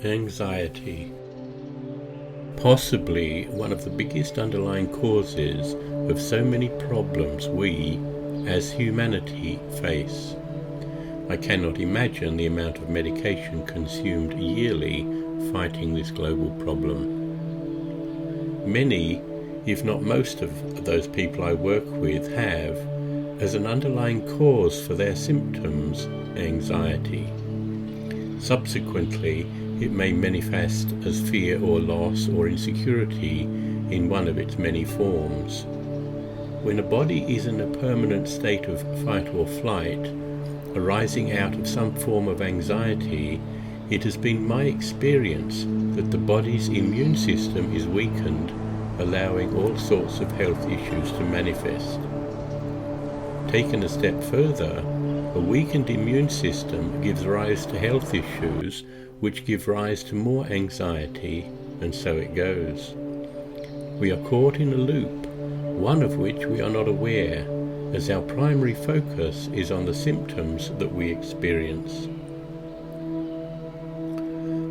Anxiety. Possibly one of the biggest underlying causes of so many problems we, as humanity, face. I cannot imagine the amount of medication consumed yearly fighting this global problem. Many, if not most of those people I work with have, as an underlying cause for their symptoms, anxiety. Subsequently, it may manifest as fear or loss or insecurity in one of its many forms. When a body is in a permanent state of fight or flight, arising out of some form of anxiety, it has been my experience that the body's immune system is weakened, allowing all sorts of health issues to manifest. Taken a step further, a weakened immune system gives rise to health issues which give rise to more anxiety, and so it goes. We are caught in a loop, one of which we are not aware, as our primary focus is on the symptoms that we experience.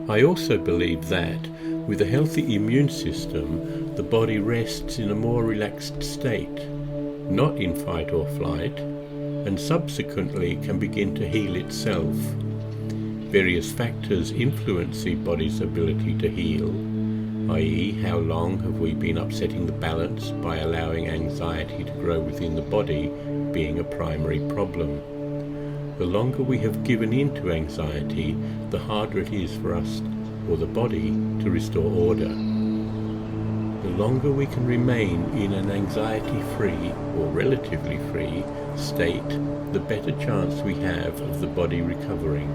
I also believe that, with a healthy immune system, the body rests in a more relaxed state, not in fight or flight, and subsequently can begin to heal itself. Various factors influence the body's ability to heal, i.e., how long have we been upsetting the balance by allowing anxiety to grow within the body being a primary problem. The longer we have given in to anxiety, the harder it is for us or the body to restore order. The longer we can remain in an anxiety-free or relatively free state, the better chance we have of the body recovering.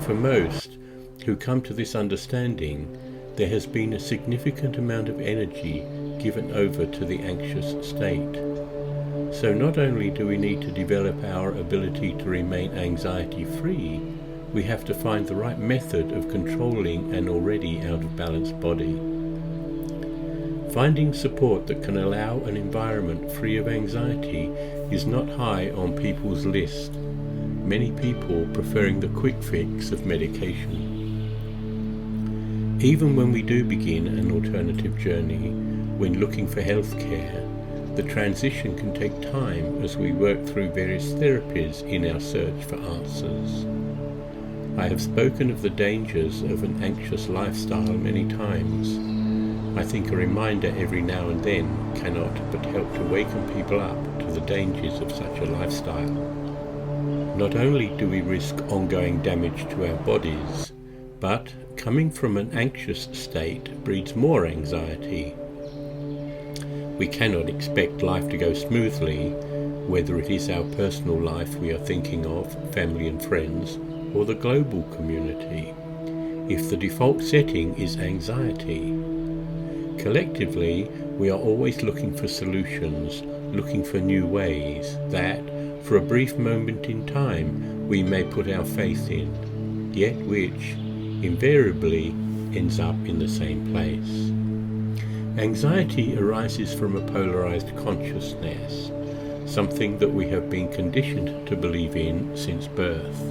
For most who come to this understanding, there has been a significant amount of energy given over to the anxious state. So not only do we need to develop our ability to remain anxiety-free, we have to find the right method of controlling an already out-of-balance body. Finding support that can allow an environment free of anxiety is not high on people's list, many people preferring the quick fix of medication. Even when we do begin an alternative journey, when looking for health care, the transition can take time as we work through various therapies in our search for answers. I have spoken of the dangers of an anxious lifestyle many times. I think a reminder every now and then cannot but help to waken people up to the dangers of such a lifestyle. Not only do we risk ongoing damage to our bodies, but coming from an anxious state breeds more anxiety. We cannot expect life to go smoothly, whether it is our personal life we are thinking of, family and friends, or the global community, if the default setting is anxiety. Collectively, we are always looking for solutions, looking for new ways that, for a brief moment in time, we may put our faith in, yet which, invariably, ends up in the same place. Anxiety arises from a polarized consciousness, something that we have been conditioned to believe in since birth.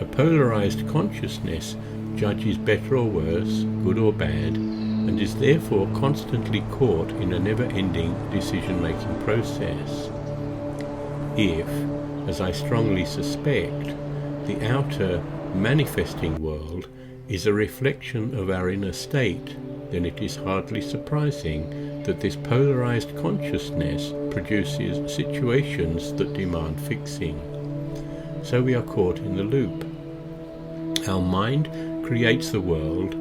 A polarized consciousness judges better or worse, good or bad, and is therefore constantly caught in a never-ending decision-making process. If, as I strongly suspect, the outer manifesting world is a reflection of our inner state, then it is hardly surprising that this polarized consciousness produces situations that demand fixing. So we are caught in the loop. Our mind creates the world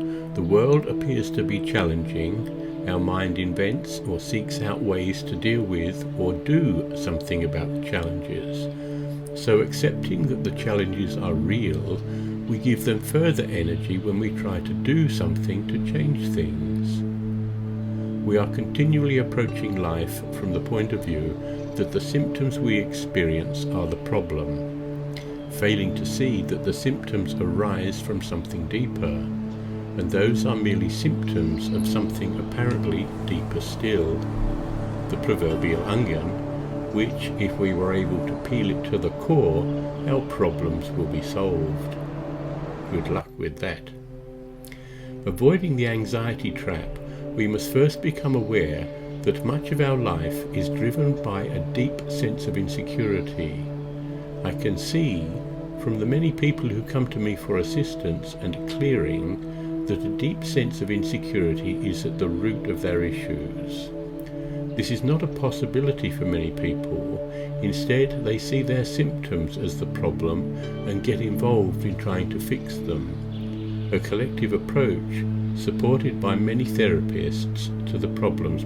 appears to be challenging, our mind invents or seeks out ways to deal with or do something about the challenges. So accepting that the challenges are real, we give them further energy when we try to do something to change things. We are continually approaching life from the point of view that the symptoms we experience are the problem, failing to see that the symptoms arise from something deeper, and those are merely symptoms of something apparently deeper still, the proverbial onion, which, if we were able to peel it to the core, our problems will be solved. Good luck with that. Avoiding the anxiety trap, we must first become aware that much of our life is driven by a deep sense of insecurity. I can see from the many people who come to me for assistance and clearing that a deep sense of insecurity is at the root of their issues. This is not a possibility for many people. Instead, they see their symptoms as the problem and get involved in trying to fix them. A collective approach supported by many therapists to the problems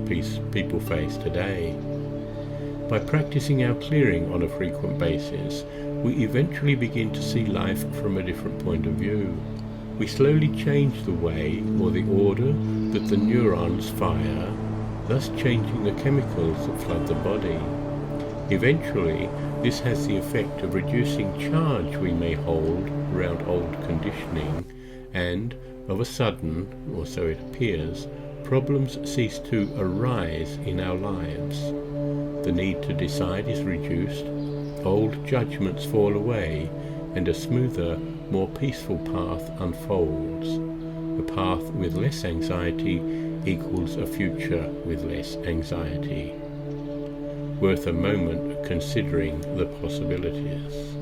people face today. By practicing our clearing on a frequent basis, we eventually begin to see life from a different point of view. We slowly change the way or the order that the neurons fire, thus changing the chemicals that flood the body. Eventually, this has the effect of reducing charge we may hold around old conditioning, and, of a sudden, or so it appears, problems cease to arise in our lives. The need to decide is reduced, old judgments fall away, and a smoother, more peaceful path unfolds. A path with less anxiety equals a future with less anxiety. Worth a moment considering the possibilities.